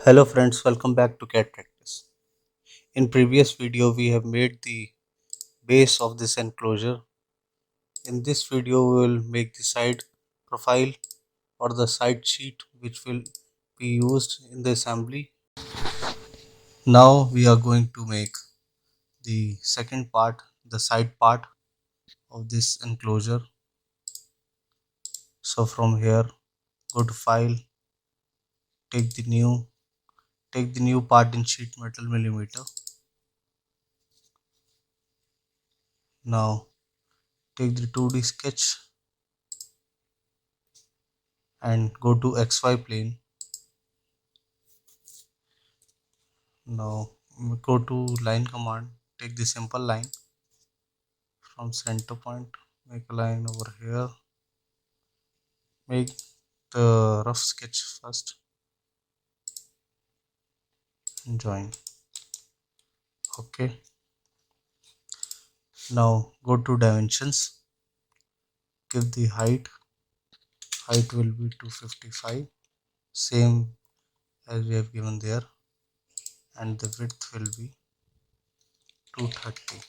Hello friends, welcome back to CAD Practice. In previous video we have made the base of this enclosure. In this video we will make the side profile or the side sheet which will be used in the assembly. Now we are going to make the second part, the side part of this enclosure. So from here go to file, take the new part in sheet metal millimeter. Now take the 2D sketch and go to XY plane. Now go to line command, take the simple line from center point, make a line over here, make the rough sketch first and join. Okay, now go to dimensions, give the height will be 255, same as we have given there, and the width will be 230.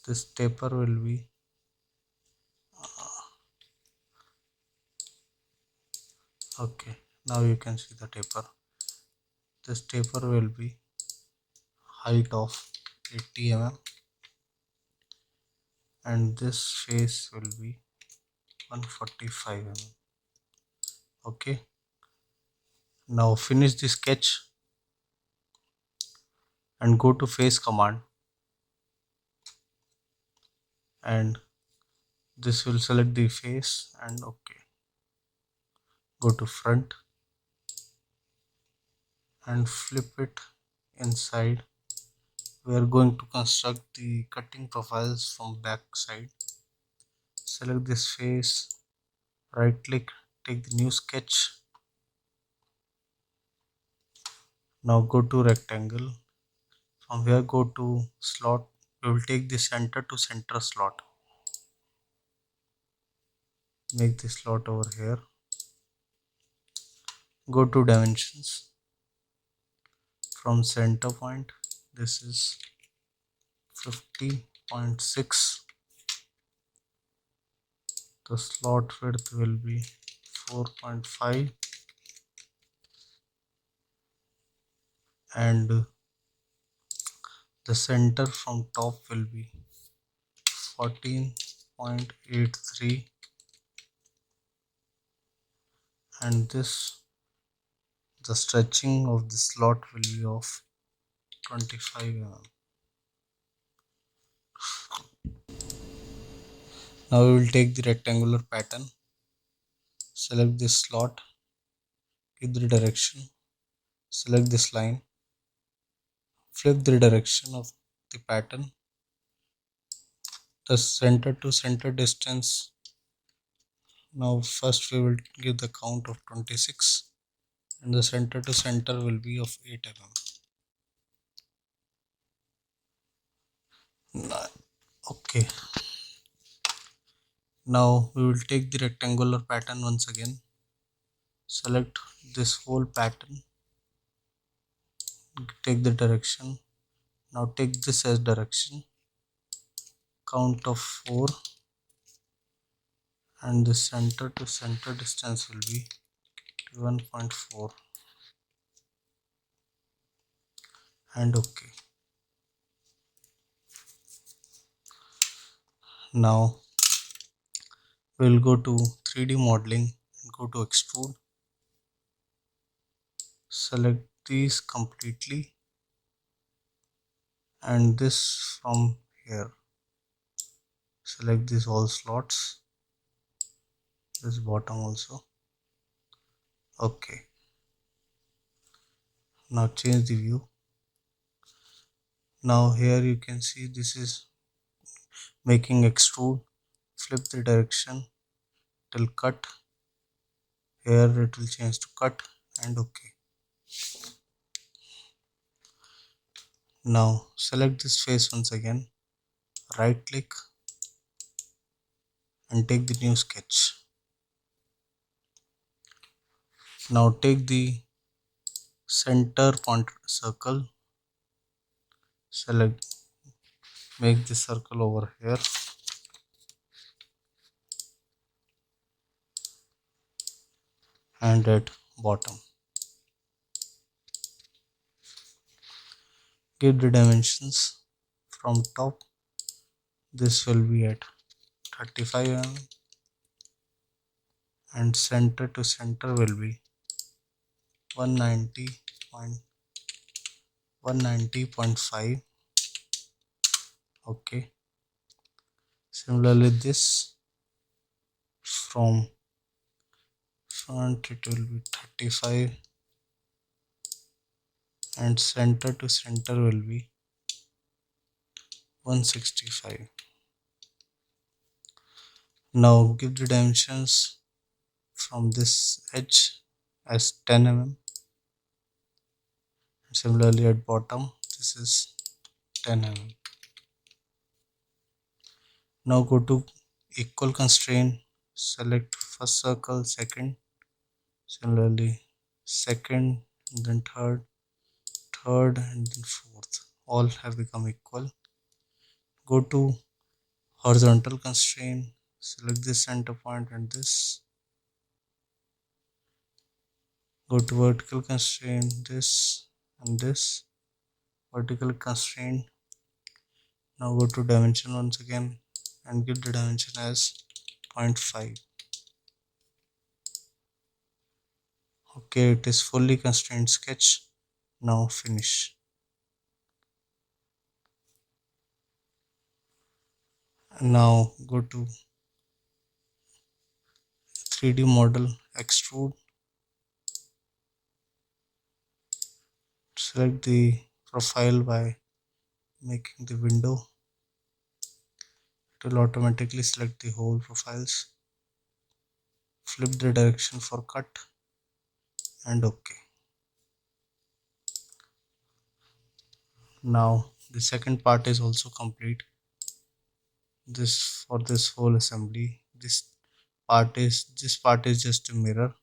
This taper will be okay. Now you can see the taper. This taper will be height of 80 mm and this face will be 145 mm. Okay, now finish the sketch and go to face command, and this will select the face and okay. Go to front and flip it inside. We are going to construct the cutting profiles from back side. Select this face, right click, take the new sketch. Now go to rectangle. From here go to slot. We will take the center to center slot. Make the slot over here. Go to dimensions. From center point, this is 50.6. The slot width will be 4.5 and the center from top will be 14.83 and the stretching of the slot will be of 25 mm. Now we will take the rectangular pattern, select this slot, give the direction, select this line, flip the direction of the pattern. The center to center distance, now first we will give the count of 26 and the center to center will be of 8 mm. Okay, now we will take the rectangular pattern once again, select this whole pattern, take the direction. Now take this as direction, count of 4 and the center to center distance will be 1.4 and okay. Now we will go to 3D modeling and go to extrude, select these completely and this from here, select these all slots, this bottom also. Okay, now change the view. Now here you can see this is making extrude, flip the direction till cut, here it will change to cut and okay. Now select this face once again, right click and take the new sketch. Now take the center point circle, select, make the circle over here and at bottom. Give the dimensions from top. This will be at 35 mm and center to center will be 190.5. Okay. Similarly, this from front it will be 35 and center to center will be 165. Now give the dimensions from this edge as 10 mm. Similarly at bottom this is 10 mm. Now go to equal constraint, select first circle, second, similarly second, and then third and then fourth. All have become equal. Go to horizontal constraint, select this center point and this. Go to vertical constraint, this and this. Vertical constraint. Now go to dimension once again and give the dimension as 0.5. Okay, it is fully constrained sketch. Now finish. Now go to 3D model, extrude, select the profile by making the window. It will automatically select the whole profiles. Flip the direction for cut and OK. Now the second part is also complete. This for this whole assembly, this part is just a mirror.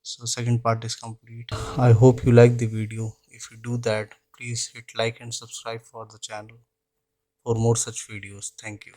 So second part is complete. I hope you like the video. If you do that, please hit like and subscribe for the channel for more such videos. Thank you.